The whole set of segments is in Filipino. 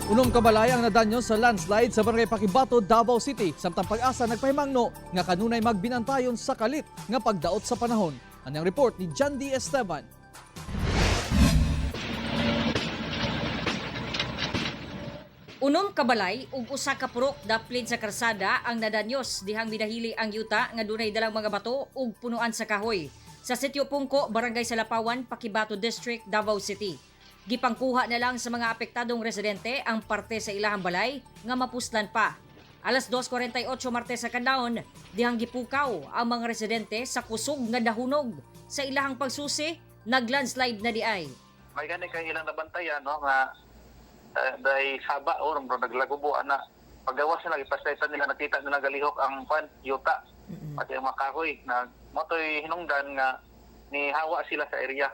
Unom kabalay ang nadanyo sa landslide sa Barangay Pakibato, Davao City. Samtang pag-asa nagpahimangno nga kanunay magbinantayon sa kalit nga pagdaot sa panahon. Anong report ni John D. Esteban. Unom kabalay ug usa ka purok daplin sa karsada ang nadanyos dihang minahili ang yuta nga dunay dalang mga bato ug punuan sa kahoy sa Sitio Pungko, Barangay Salapawan, Pakibato District, Davao City. Gipangkuha na lang sa mga apektadong residente ang parte sa ilahang balay nga mapuslan pa. Alas 2:48 Martes sa kadlawon, dihang gipukaw ang mga residente sa kusog nga dahunog. Sa ilahang pagsusi, naglandslide na diay. May gani kay ilang nabantayan no nga dahil haba o naglagubo na paggawas nila ipasaytan nila nakita nila galihok ang yuta pati ang makahoy na motoy hinungdan nga ni hawa sila sa area.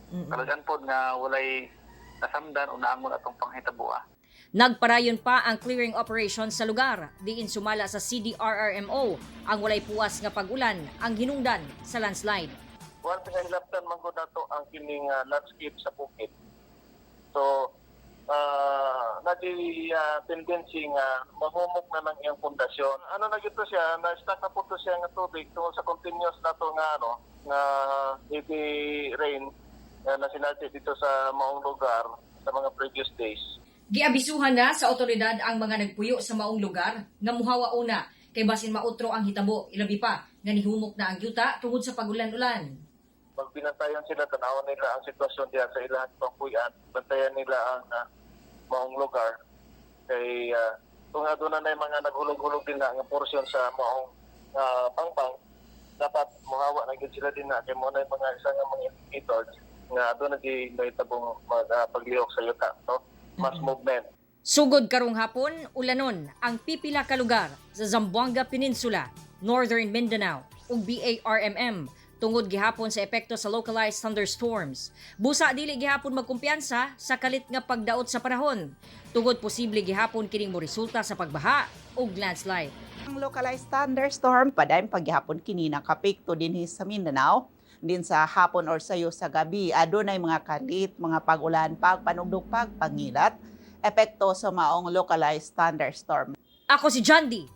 Talagan po nga walay nasamdan o naangon atong panghitabo. Nagparayon pa ang clearing operation sa lugar, diin sumala sa CDRRMO ang walay puwas nga pag-ulan ang hinungdan sa landslide. One pinahilaptan man ko nato ang kining landscape sa bukid. So, tendency nga mahumok na ng iyang pundasyon. Ano na gito siya, na-stack na po to siya nga tubig tungkol sa continuous na to nga nga heavy rain na sinadya dito sa maong lugar sa mga previous days. Giabisuhan na sa otoridad ang mga nagpuyo sa maong lugar nga muhawa una kay basin mautro ang hitabo, ilabi pa nga nihumok na ang yuta tungod sa pagulan-ulan. Magbinantayan sila, tanawon nila ang sitwasyon diyan sa ilang pangpuyan, bantayan nila ang maong lugar. Kay kung doon na mga naghulog-hulog din na ang porsyon sa maong pangpang, dapat muhawa na gid sila din na kay mo na mga isang mga indicators nga doon na di tabong paglihok sa yuta, no? Mass movement. Sugod karong hapon, ulanon ang pipila ka lugar sa Zamboanga Peninsula, Northern Mindanao ug BARMM tungod gihapon sa epekto sa localized thunderstorms. Busa dili gihapon magkumpiyansa sa kalit nga pagdaot sa panahon. Tungod posible gihapon kining moresulta sa pagbaha ug landslide. Ang localized thunderstorm padayon paghihapon kini nakapekto dinhi sa Mindanao. Din sa hapon or sayo sa gabi, adunay mga kalit, mga pag-ulan, pagpanugdog, pagpangilat, epekto sa maong localized thunderstorm. Ako si John D.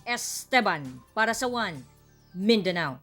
Esteban para sa One Mindanao.